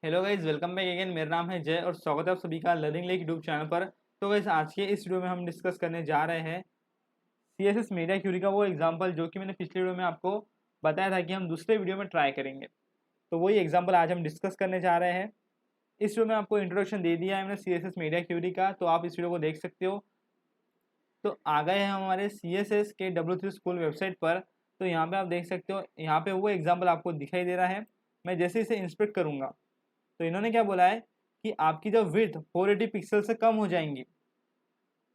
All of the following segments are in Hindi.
Hello guys, welcome back again. मेरा नाम है जय और स्वागत है आप सभी का लर्निंग लेक यूट्यूब चैनल पर। तो गाइज आज के इस वीडियो में हम डिस्कस करने जा रहे हैं CSS मीडिया क्यूरी का वो एग्जांपल जो कि मैंने पिछले वीडियो में आपको बताया था कि हम दूसरे वीडियो में ट्राई करेंगे। तो वही एग्जाम्पल आज हम डिस्कस करने जा रहे हैं। इस वीडियो में आपको इंट्रोडक्शन दे दिया है मैंने CSS मीडिया क्यूरी का, तो आप इस वीडियो को देख सकते हो। तो आ गए हैं हमारे CSS के W3 स्कूल वेबसाइट पर। तो यहाँ पे आप देख सकते हो, यहाँ पे वो एग्जाम्पल आपको दिखाई दे रहा है। मैं जैसे इसे इंस्पेक्ट करूँगा तो इन्होंने क्या बोला है कि आपकी जो विड्थ 480 पिक्सल से कम हो जाएंगी।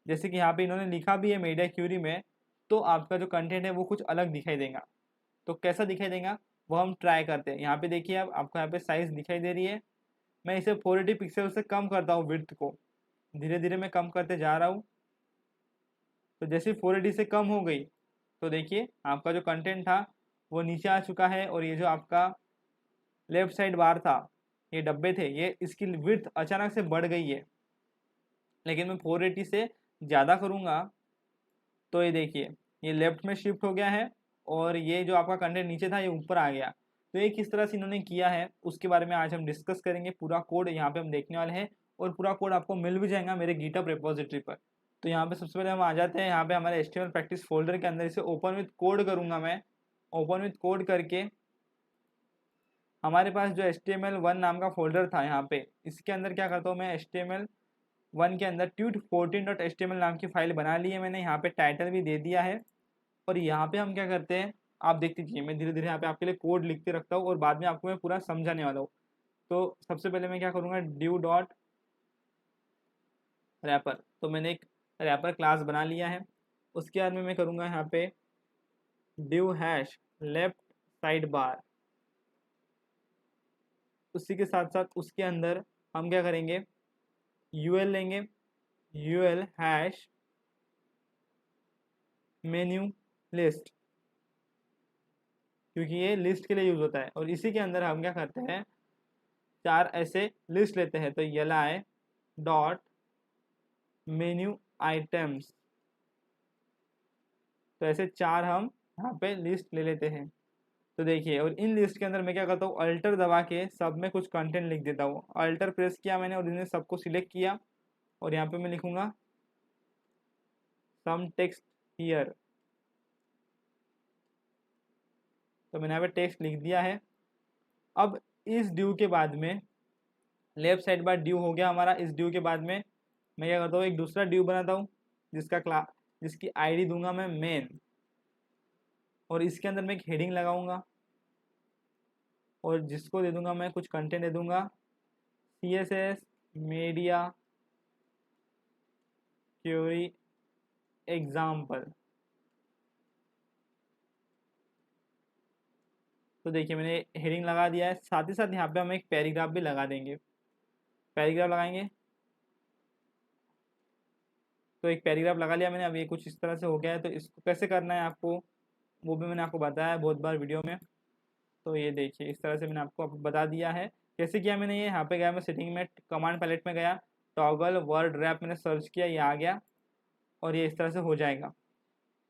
जैसे कि यहाँ पे इन्होंने लिखा भी है मीडिया क्यूरी में, तो आपका जो कंटेंट है वो कुछ अलग दिखाई देगा। तो कैसा दिखाई देगा वो हम ट्राई करते हैं। यहाँ पे देखिए, अब आपको यहाँ पे साइज दिखाई दे रही है। मैं इसे 480 पिक्सल से कम करता हूँ, विड्थ को धीरे धीरे मैं कम करते जा रहा हूँ। तो जैसे 480 से कम हो गई तो देखिए आपका जो कंटेंट था वो नीचे आ चुका है, और ये जो आपका लेफ्ट साइड बार था, ये डब्बे थे, ये इसकी विड्थ अचानक से बढ़ गई है। लेकिन मैं 480 से ज़्यादा करूँगा तो ये देखिए ये लेफ्ट में शिफ्ट हो गया है, और ये जो आपका कंटेंट नीचे था ये ऊपर आ गया। तो ये किस तरह से इन्होंने किया है उसके बारे में आज हम डिस्कस करेंगे। पूरा कोड यहाँ पे हम देखने वाले हैं, और पूरा कोड आपको मिल भी जाएगा मेरे गिटहब रिपोजिटरी पर। तो यहाँ पे सबसे पहले हम आ जाते हैं यहाँ पे हमारे HTML प्रैक्टिस फोल्डर के अंदर। इसे ओपन विथ कोड करूँगा मैं। ओपन विथ कोड करके हमारे पास जो HTML1 नाम का फोल्डर था यहाँ पे, इसके अंदर क्या करता हूँ मैं, HTML1 के अंदर tut14.html नाम की फाइल बना ली है मैंने। यहाँ पे टाइटल भी दे दिया है, और यहाँ पे हम क्या करते हैं आप देखते जाइए। मैं धीरे धीरे यहाँ पे आपके लिए कोड लिखते रखता हूँ, और बाद में आपको मैं पूरा समझाने वाला हूँ। तो सबसे पहले मैं क्या करूँगा, ड्यू डॉट रैपर। तो मैंने एक रैपर क्लास बना लिया है। उसके बाद में मैं करूँगा यहाँ पे due hash left side bar. उसी के साथ साथ उसके अंदर हम क्या करेंगे, यूएल लेंगे, यूएल हैश मेन्यू लिस्ट, क्योंकि ये लिस्ट के लिए यूज होता है। और इसी के अंदर हम क्या करते हैं, चार ऐसे लिस्ट लेते हैं। तो li डॉट मेन्यू आइटम्स, तो ऐसे चार हम यहाँ पे लिस्ट ले लेते हैं। तो देखिए, और इन लिस्ट के अंदर मैं क्या करता हूँ, अल्टर दबा के सब में कुछ कंटेंट लिख देता हूँ। अल्टर प्रेस किया मैंने और इन्हें सबको सिलेक्ट किया, और यहाँ पे मैं लिखूंगा सम टेक्स्ट हियर। तो मैंने यहाँ पे टेक्स्ट लिख दिया है। अब इस ड्यू के बाद में लेफ्ट साइड बार ड्यू हो गया हमारा। इस ड्यू के बाद में मैं क्या करता हूँ, एक दूसरा ड्यू बनाता हूँ जिसकी आईडी दूंगा मैं मेन, और इसके अंदर मैं एक हेडिंग लगाऊंगा, और जिसको दे दूंगा मैं कुछ कंटेंट दे दूंगा, CSS मीडिया क्यूरी एग्जाम्पल। तो देखिए मैंने हेडिंग लगा दिया है। साथ ही साथ यहाँ पे हम एक पैराग्राफ भी लगा देंगे। पैराग्राफ लगाएंगे, तो एक पैराग्राफ लगा लिया मैंने। अब ये कुछ इस तरह से हो गया है। तो इसको कैसे करना है आपको, वो भी मैंने आपको बताया है बहुत बार वीडियो में। तो ये देखिए इस तरह से मैंने आपको बता दिया है कैसे किया मैंने। ये यहाँ पे गया मैं सेटिंग में, कमांड पैलेट में गया, टॉगल वर्ड रैप मैंने सर्च किया, ये आ गया, और ये इस तरह से हो जाएगा।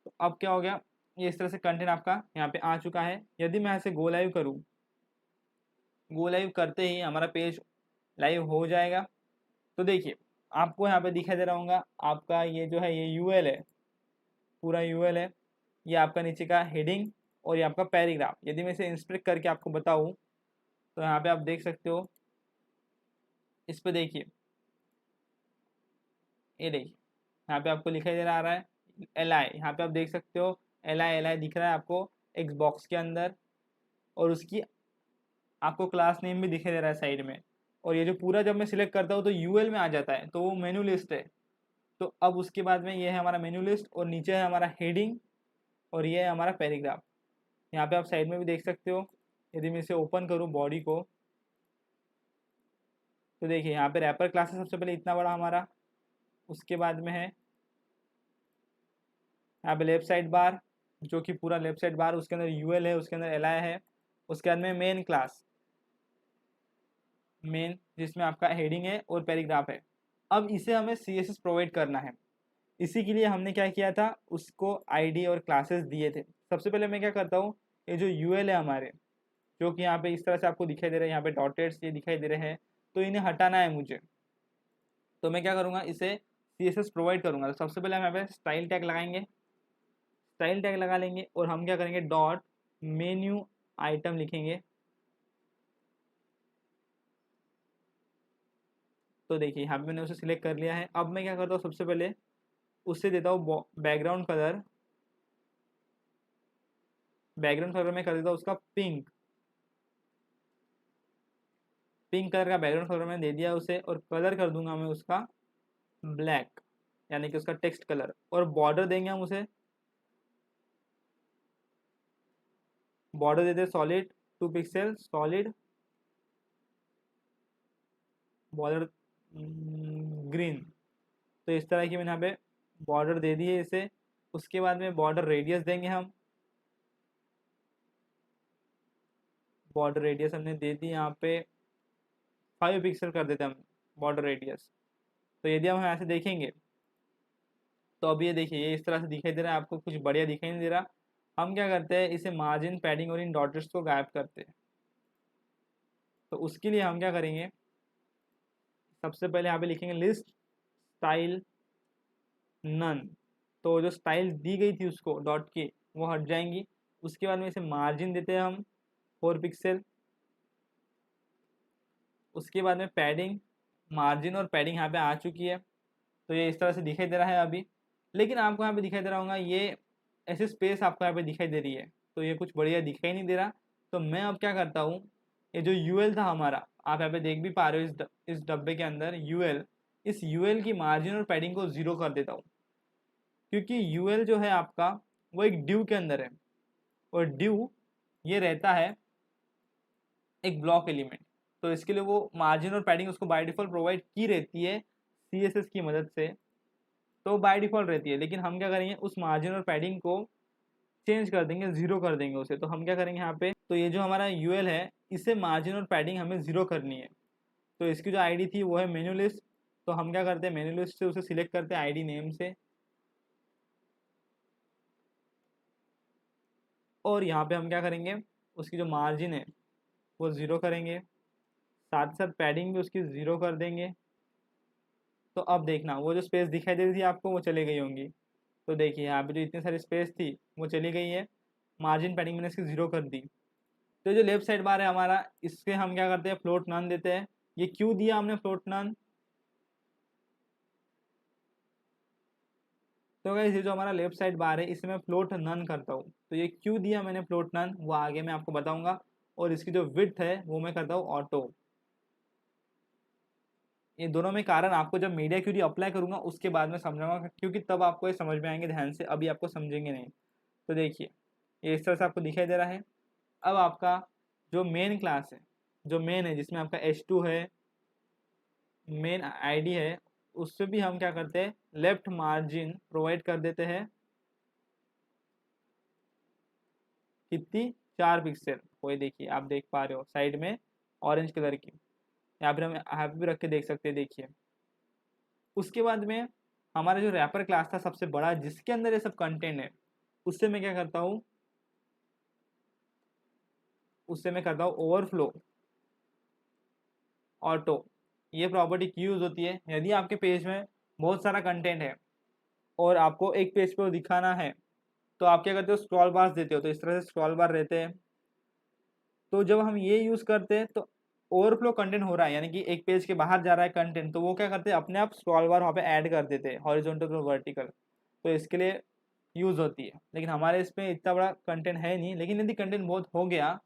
तो अब क्या हो गया, ये इस तरह से कंटेंट आपका यहाँ पे आ चुका है। यदि मैं ऐसे गो लाइव करूँ, गो लाइव करते ही हमारा पेज लाइव हो जाएगा। तो देखिए आपको यहाँ पे दिखाई दे रहा होगा, आपका ये जो है ये यूएल है, पूरा यूएल है। ये आपका नीचे का हेडिंग, और ये आपका पैराग्राफ। यदि मैं इसे इंस्पेक्ट करके आपको बताऊँ तो यहाँ पे आप देख सकते हो, इस पे देखिए, ये देखिए यहाँ पे आपको लिखा दे रहा है LI। यहाँ पे आप देख सकते हो LI दिख रहा है आपको एक बॉक्स के अंदर, और उसकी आपको क्लास नेम भी दिखाई दे रहा है साइड में। और ये जो पूरा जब मैं सिलेक्ट करता हूँ तो यूएल में आ जाता है, तो वो मेन्यू लिस्ट है। तो अब उसके बाद में ये है हमारा मेन्यू लिस्ट, और नीचे है हमारा हेडिंग, और ये है हमारा पैराग्राफ। यहाँ पे आप साइड में भी देख सकते हो। यदि मैं इसे ओपन करूँ बॉडी को, तो देखिए यहाँ पे रैपर क्लास है सबसे पहले, इतना बड़ा हमारा। उसके बाद में है यहाँ पे लेफ्ट साइड बार, जो कि पूरा लेफ्ट साइड बार, उसके अंदर यूएल है, उसके अंदर LI है। उसके बाद में मेन क्लास, मेन जिसमें आपका हेडिंग है और पैराग्राफ है। अब इसे हमें CSS प्रोवाइड करना है। इसी के लिए हमने क्या किया था, उसको आईडी और क्लासेस दिए थे। सबसे पहले मैं क्या करता हूँ, ये जो यूएल है हमारे, जो कि यहाँ पे इस तरह से आपको दिखाई दे रहा है, यहाँ पे डॉटेड्स ये दिखाई दे रहे हैं, तो इन्हें हटाना है मुझे। तो मैं क्या करूँगा, इसे CSS प्रोवाइड करूँगा। तो सबसे पहले हम यहाँ पे स्टाइल टैग लगाएंगे, स्टाइल टैग लगा लेंगे और हम क्या करेंगे, डॉट मेन्यू आइटम लिखेंगे। तो देखिए यहाँ पे मैंने उसे सिलेक्ट कर लिया है। अब मैं क्या करता हूँ, सबसे पहले उससे देता हूँ बैकग्राउंड कलर, बैकग्राउंड कलर में कर देता हूँ उसका पिंक, पिंक कलर का बैकग्राउंड कलर मैंने दे दिया उसे, और कलर कर दूंगा मैं उसका ब्लैक, यानी कि उसका टेक्स्ट कलर। और बॉर्डर देंगे हम उसे, बॉर्डर देते solid 2 pixel solid border green. तो इस तरह की मैंने यहाँ पे बॉर्डर दे दी है इसे। उसके बाद में बॉर्डर रेडियस देंगे हम, बॉर्डर रेडियस हमने दे दी यहाँ पे 5 पिक्सल कर देते हैं हम बॉर्डर रेडियस। तो यदि हम ऐसे देखेंगे तो अब ये देखिए ये इस तरह से दिखाई दे रहा है, आपको कुछ बढ़िया दिखाई नहीं दे रहा। हम क्या करते हैं, इसे मार्जिन पैडिंग और इन डॉट्स को गायब करते हैं। तो उसके लिए हम क्या करेंगे, सबसे पहले यहाँ पे लिखेंगे लिस्ट स्टाइल नन। तो जो स्टाइल दी गई थी उसको डॉट की वो हट जाएंगी। उसके बाद में इसे मार्जिन देते हैं हम 4 पिक्सल। उसके बाद में पैडिंग, मार्जिन और पैडिंग यहाँ पे आ चुकी है। तो ये इस तरह से दिखाई दे रहा है अभी। लेकिन आपको यहाँ पे दिखाई दे रहा होगा ये ऐसे स्पेस आपको यहाँ पे दिखाई दे रही है, तो ये कुछ बढ़िया दिखाई नहीं दे रहा। तो मैं अब क्या करता हूँ, ये जो यूएल था हमारा, आप यहाँ पे देख भी पा रहे हो इस डब्बे के अंदर यूएल, इस यूएल की मार्जिन और पैडिंग को 0 कर देता हूँ। क्योंकि यूएल जो है आपका वो एक ड्यू के अंदर है, और ड्यू ये रहता है एक ब्लॉक एलिमेंट। तो इसके लिए वो मार्जिन और पैडिंग उसको बाय डिफॉल्ट प्रोवाइड की रहती है CSS की मदद से, तो बाय डिफॉल्ट रहती है। लेकिन हम क्या करेंगे, उस मार्जिन और पैडिंग को चेंज कर देंगे, 0 कर देंगे उसे। तो हम क्या करेंगे यहाँ पे, तो ये जो हमारा यूएल है इसे मार्जिन और पैडिंग हमें 0 करनी है। तो इसकी जो आईडी थी वो है मेन्यू लिस्ट। तो हम क्या करते हैं, मेन्यू लिस्ट से उसे सिलेक्ट करते हैं आईडी नेम से, और यहाँ पे हम क्या करेंगे, उसकी जो मार्जिन है वो 0 करेंगे, साथ साथ पैडिंग भी उसकी 0 कर देंगे। तो अब देखना वो जो स्पेस दिखाई दे रही थी आपको वो चली गई होंगी। तो देखिए यहाँ पे जो इतनी सारी स्पेस थी वो चली गई है, मार्जिन पैडिंग मैंने इसकी 0 कर दी। तो जो लेफ्ट साइड बार है हमारा, इसके हम क्या करते हैं, फ्लोट नन देते हैं। ये क्यों दिया हमने फ्लोट नन, तो गाइस ये जो हमारा लेफ्ट साइड बार है इसे मैं फ्लोट नन करता हूँ। तो ये क्यों दिया मैंने फ्लोट नन वो आगे मैं आपको बताऊंगा। और इसकी जो विड्थ है वो मैं करता हूँ ऑटो। ये दोनों में कारण आपको जब मीडिया क्यूरी अप्लाई करूंगा उसके बाद में समझाऊंगा, क्योंकि तब आपको ये समझ में आएंगे ध्यान से, अभी आपको समझेंगे नहीं। तो देखिए ये इस तरह से आपको दिखाई दे रहा है। अब आपका जो मेन क्लास है, जो मेन है जिसमें आपका H2 है, मेन आईडी है, उससे भी हम क्या करते हैं, लेफ्ट मार्जिन प्रोवाइड कर देते हैं। कितनी, 4 पिक्सल। वही देखिए आप देख पा रहे हो साइड में ऑरेंज कलर की, यहाँ पर हम यहाँ पे भी रख के देख सकते हैं, देखिए। उसके बाद में हमारा जो रैपर क्लास था सबसे बड़ा जिसके अंदर ये सब कंटेंट है, उससे मैं क्या करता हूँ, उससे मैं करता हूँ ओवरफ्लो ऑटो। ये प्रॉपर्टी की यूज़ होती है यदि आपके पेज में बहुत सारा कंटेंट है और आपको एक पेज पर दिखाना है, तो आप क्या करते हो, स्क्रॉल बार्स देते हो। तो इस तरह से स्क्रॉल बार रहते हैं। तो जब हम ये यूज़ करते हैं तो ओवरफ्लो कंटेंट हो रहा है, यानी कि एक पेज के बाहर जा रहा है कंटेंट, तो वो क्या करते हैं, अपने आप स्क्रॉल बार वहाँ पे ऐड कर देते हैं, हॉरिजॉन्टल और वर्टिकल। तो इसके लिए यूज़ होती है। लेकिन हमारे इसमें इतना बड़ा कंटेंट है नहीं, लेकिन यदि कंटेंट बहुत हो गया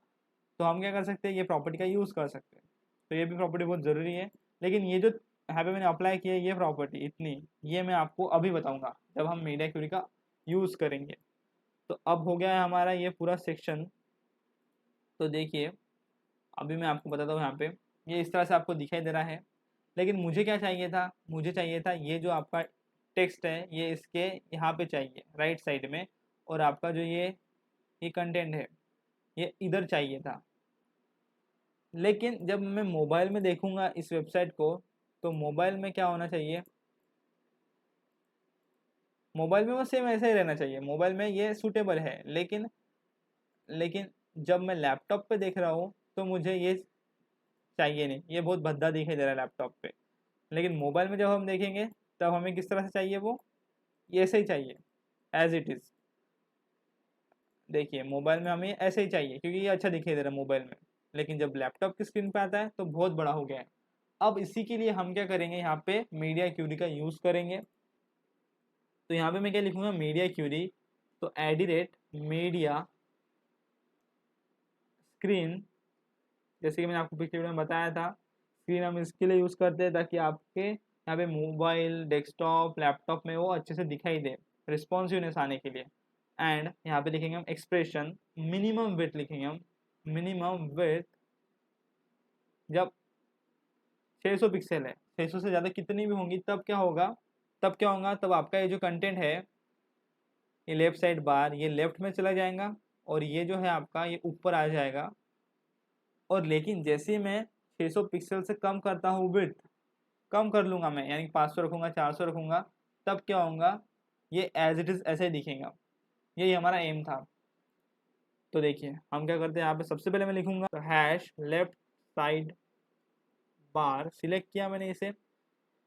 तो हम क्या कर सकते हैं, ये प्रॉपर्टी का यूज़ कर सकते हैं। तो ये भी प्रॉपर्टी बहुत ज़रूरी है। लेकिन ये जो यहाँ पे मैंने अप्लाई किया है ये प्रॉपर्टी इतनी, ये मैं आपको अभी बताऊँगा जब हम मीडिया क्यूरी का यूज़ करेंगे। तो अब हो गया है हमारा ये पूरा सेक्शन। तो देखिए अभी मैं आपको बताता हूँ, यहाँ पे ये इस तरह से आपको दिखाई दे रहा है। लेकिन मुझे क्या चाहिए था, मुझे चाहिए था ये जो आपका टेक्स्ट है ये इसके यहाँ पे चाहिए राइट साइड में, और आपका जो ये कंटेंट है ये इधर चाहिए था। लेकिन जब मैं मोबाइल में देखूंगा इस वेबसाइट को, तो मोबाइल में क्या होना चाहिए, मोबाइल में वो सेम ऐसा ही रहना चाहिए, मोबाइल में ये सूटेबल है। लेकिन जब मैं लैपटॉप पे देख रहा हूँ तो मुझे ये चाहिए नहीं, ये बहुत भद्दा दिखाई दे रहा है लैपटॉप पे। लेकिन मोबाइल में जब हम देखेंगे तब हमें किस तरह से चाहिए, वो ये ऐसे ही चाहिए, एज इट इज़। देखिए मोबाइल में हमें ऐसे ही चाहिए क्योंकि ये अच्छा दिखाई दे रहा है मोबाइल में, लेकिन जब लैपटॉप की स्क्रीन पे आता है तो बहुत बड़ा हो गया है। अब इसी के लिए हम क्या करेंगे, यहाँ पे मीडिया क्यूरी का यूज़ करेंगे। तो यहाँ पे मैं क्या लिखूँगा, मीडिया क्यूरी, तो @मीडिया स्क्रीन, जैसे कि मैंने आपको पिछले वीडियो में बताया था, स्क्रीन हम इसके लिए यूज़ करते हैं ताकि आपके यहाँ पे मोबाइल, डेस्कटॉप, लैपटॉप में वो अच्छे से दिखाई दे, रिस्पॉन्सिवनेस आने के लिए। एंड यहाँ पे लिखेंगे हम एक्सप्रेशन, मिनिमम विड्थ लिखेंगे हम, मिनिमम विड्थ जब 600 पिक्सल है, 600 से ज़्यादा कितनी भी होंगी तब क्या होगा, तब आपका ये जो कंटेंट है, ये लेफ्ट साइड बार, ये लेफ्ट में चला जाएगा और ये जो है आपका ये ऊपर आ जाएगा। और लेकिन जैसे ही मैं 600 पिक्सल से कम करता हूँ विड्थ, कम कर लूँगा मैं, यानी 500 रखूँगा, 400 रखूँगा, तब क्या होगा, ये एज इट इज़ ऐसे ही दिखेगा। यही हमारा एम था। तो देखिए हम क्या करते हैं, यहाँ पे सबसे पहले मैं लिखूँगा तो hash left side bar, select किया मैंने इसे,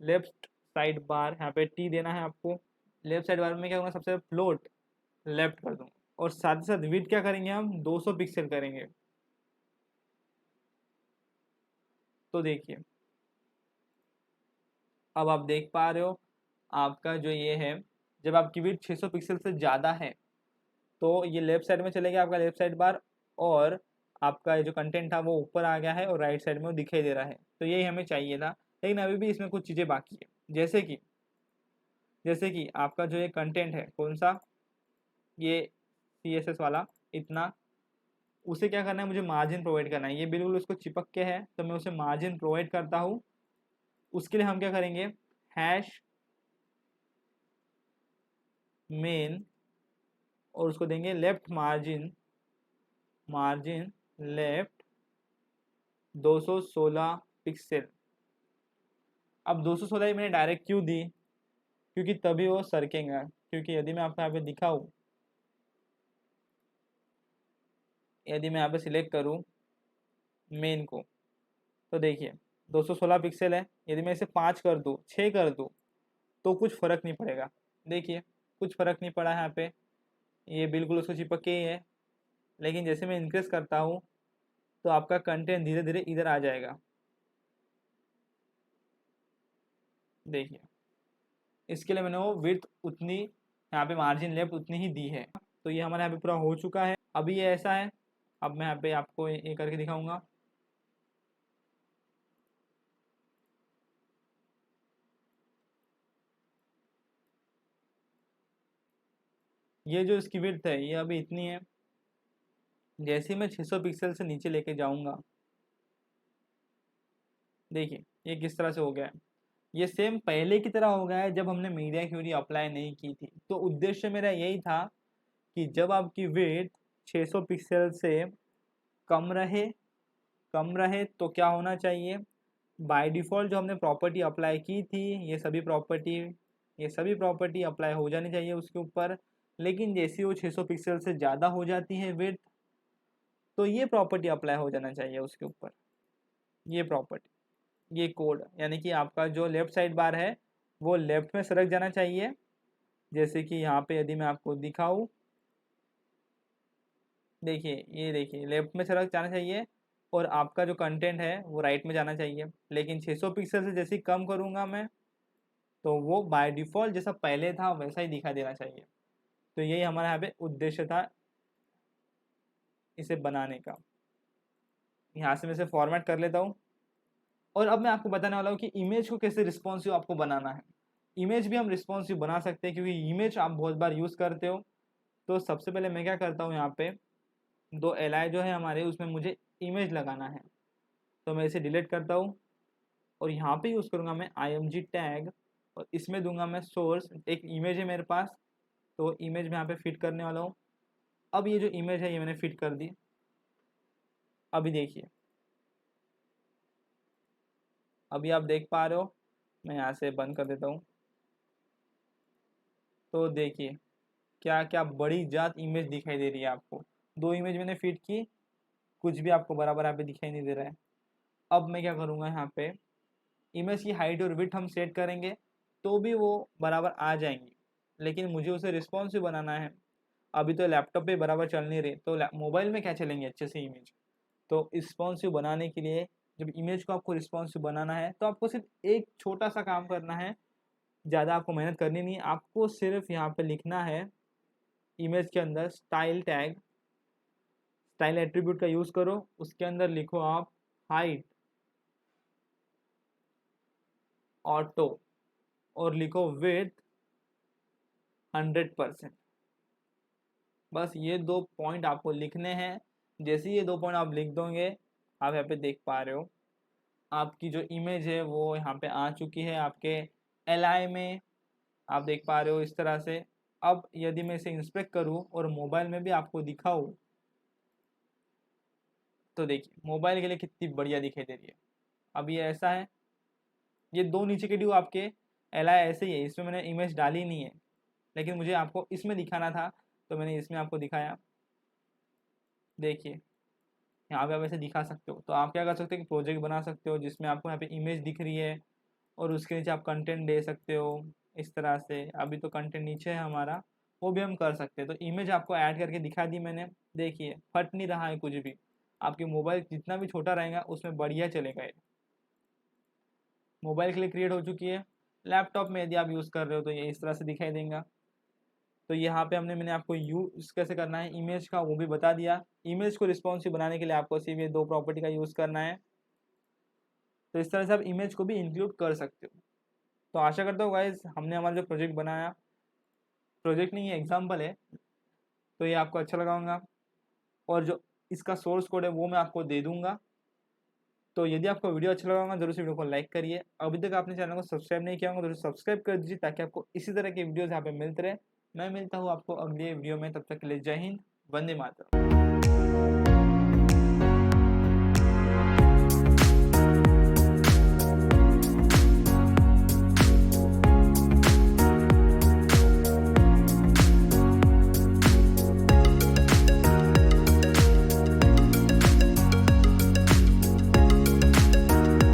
लेफ्ट साइड बार, यहाँ पे टी देना है आपको। लेफ्ट साइड बार में क्या होगा, सबसे फ्लोट लेफ्ट कर दूँगा और साथ ही साथ विड्थ क्या करेंगे हम, 200 पिक्सल करेंगे। तो देखिए अब आप देख पा रहे हो, आपका जो ये है, जब आपकी विड्थ 600 पिक्सल से ज़्यादा है तो ये लेफ्ट साइड में चलेगा आपका लेफ्ट साइड बार, और आपका ये जो कंटेंट था वो ऊपर आ गया है और राइट साइड में वो दिखाई दे रहा है। तो यही हमें चाहिए था, लेकिन अभी भी इसमें कुछ चीज़ें बाकी है। जैसे कि आपका जो ये कंटेंट है, कौन सा, ये CSS वाला, इतना, उसे क्या करना है, मुझे मार्जिन प्रोवाइड करना है। ये बिल्कुल उसको चिपक के है तो मैं उसे मार्जिन प्रोवाइड करता हूँ। उसके लिए हम क्या करेंगे, हैश मेन, और उसको देंगे left margin, margin left 216 pixel. अब 216 ही मैंने डायरेक्ट क्यों दी, क्योंकि तभी वो सरकेगा। क्योंकि यदि मैं आपको यहाँ पे दिखाऊँ, यदि मैं यहाँ पे सिलेक्ट करूँ मेन को, तो देखिए 216 पिक्सल है, यदि मैं इसे 5 कर दूँ, 6 कर दूँ, तो कुछ फ़र्क नहीं पड़ेगा। देखिए कुछ फ़र्क नहीं पड़ा यहाँ पे, ये बिल्कुल उसको चिपक के ही है। लेकिन जैसे मैं इंक्रीज करता हूँ तो आपका कंटेंट धीरे धीरे इधर आ जाएगा। देखिए इसके लिए मैंने वो विड्थ उतनी, यहाँ पे मार्जिन लेफ्ट उतनी ही दी है। तो ये हमारे यहाँ पे पूरा हो चुका है। अभी ये ऐसा है, अब मैं यहाँ पे आपको ये करके दिखाऊंगा। ये जो इसकी विड्थ है ये अभी इतनी है, जैसे ही मैं 600 पिक्सल से नीचे लेके जाऊंगा, देखिए ये किस तरह से हो गया है। ये सेम पहले की तरह हो गया है जब हमने मीडिया क्यूरी अप्लाई नहीं की थी। तो उद्देश्य मेरा यही था कि जब आपकी विड्थ 600 पिक्सल से कम रहे, तो क्या होना चाहिए, बाय डिफ़ॉल्ट जो हमने प्रॉपर्टी अप्लाई की थी, ये सभी प्रॉपर्टी अप्लाई हो जानी चाहिए उसके ऊपर। लेकिन जैसे वो 600 पिक्सल से ज़्यादा हो जाती है विड्थ, तो ये प्रॉपर्टी अप्लाई हो जाना चाहिए उसके ऊपर, ये प्रॉपर्टी, ये कोड, यानी कि आपका जो लेफ़्ट साइड बार है वो लेफ़्ट में सरक जाना चाहिए। जैसे कि यहाँ पे यदि मैं आपको दिखाऊँ, देखिए ये देखिए लेफ़्ट में सरक जाना चाहिए और आपका जो कंटेंट है वो राइट में जाना चाहिए। लेकिन 600 पिक्सल से जैसे ही कम करूँगा मैं, तो वो बाय डिफ़ॉल्ट जैसा पहले था वैसा ही दिखा देना चाहिए। तो यही हमारा यहाँ पे उद्देश्य था इसे बनाने का। यहाँ से मैं इसे फॉर्मेट कर लेता हूँ। और अब मैं आपको बताने वाला हूँ कि इमेज को कैसे रिस्पॉन्सिव आपको बनाना है। इमेज भी हम रिस्पॉन्सिव बना सकते हैं क्योंकि इमेज आप बहुत बार यूज़ करते हो। तो सबसे पहले मैं क्या करता हूँ, यहाँ पे दो li जो है हमारे, उसमें मुझे इमेज लगाना है। तो मैं इसे डिलीट करता हूँ और यहाँ पे यूज़ करूँगा मैं img टैग, और इसमें दूंगा मैं सोर्स। एक इमेज है मेरे पास, तो इमेज में यहाँ पे फिट करने वाला हूँ। अब ये जो इमेज है ये मैंने फिट कर दी। अभी देखिए, अभी आप देख पा रहे हो, मैं यहाँ से बंद कर देता हूँ। तो देखिए क्या क्या बड़ी जात इमेज दिखाई दे रही है आपको। दो इमेज मैंने फिट की कुछ भी आपको बराबर यहाँ पे दिखाई नहीं दे रहा है। अब मैं क्या करूँगा, यहाँ पे इमेज की हाइट और विड्थ हम सेट करेंगे तो भी वो बराबर आ जाएंगी, लेकिन मुझे उसे रिस्पॉन्सिव बनाना है। अभी तो लैपटॉप पे बराबर चल नहीं रही, तो मोबाइल में क्या चलेंगे अच्छे से इमेज। तो रिस्पॉन्सिव बनाने के लिए, जब इमेज को आपको रिस्पॉन्सिव बनाना है तो आपको सिर्फ एक छोटा सा काम करना है, ज़्यादा आपको मेहनत करनी नहीं है। आपको सिर्फ यहाँ पे लिखना है इमेज के अंदर स्टाइल टैग, स्टाइल एट्रीब्यूट का यूज़ करो, उसके अंदर लिखो आप हाइट ऑटो और लिखो विड्थ 100%। बस ये 2 पॉइंट आपको लिखने हैं। जैसे ये 2 पॉइंट आप लिख दोगे, आप यहाँ पे देख पा रहे हो आपकी जो इमेज है वो यहाँ पे आ चुकी है आपके एलआई में, आप देख पा रहे हो इस तरह से। अब यदि मैं इसे इंस्पेक्ट करूँ और मोबाइल में भी आपको दिखाऊँ तो देखिए मोबाइल के लिए कितनी बढ़िया दिखाई दे रही है। अब ये ऐसा है, ये 2 नीचे के ड्यू आपके एलआई ऐसे ही है, इसमें मैंने इमेज डाली नहीं है, लेकिन मुझे आपको इसमें दिखाना था तो मैंने इसमें आपको दिखाया। देखिए यहाँ पे आप ऐसे दिखा सकते हो। तो आप क्या कर सकते हो कि प्रोजेक्ट बना सकते हो जिसमें आपको यहाँ पे इमेज दिख रही है और उसके नीचे आप कंटेंट दे सकते हो इस तरह से। अभी तो कंटेंट नीचे है हमारा, वो भी हम कर सकते हैं। तो इमेज आपको ऐड करके दिखा दी मैंने, देखिए फट नहीं रहा है कुछ भी। आपके मोबाइल जितना भी छोटा रहेगा उसमें बढ़िया चलेगा ये। मोबाइल के लिए क्रिएट हो चुकी है। लैपटॉप में यदि आप यूज़ कर रहे हो तो ये इस तरह से दिखाई देगा। तो यहाँ पे मैंने आपको यूज़ कैसे करना है इमेज का वो भी बता दिया। इमेज को रिस्पॉन्सिव बनाने के लिए आपको सिर्फ ये 2 प्रॉपर्टी का यूज़ करना है। तो इस तरह से आप इमेज को भी इंक्लूड कर सकते हो। तो आशा करता हूँ गाइज हमने हमारा जो प्रोजेक्ट बनाया, प्रोजेक्ट नहीं है एग्जाम्पल है, तो ये आपको अच्छा लगा होगा। और जो इसका सोर्स कोड है वो मैं आपको दे दूंगा। तो यदि आपको वीडियो अच्छा लगा होगा जरूर से वीडियो को लाइक करिए। अभी तक आपने चैनल को सब्सक्राइब नहीं किया होगा जरूर सब्सक्राइब कर दीजिए ताकि आपको इसी तरह के वीडियोज़ यहाँ पे मिलते रहे। मैं मिलता हूँ आपको अगले वीडियो में, तब तक के लिए जय हिंद, वंदे मातरम।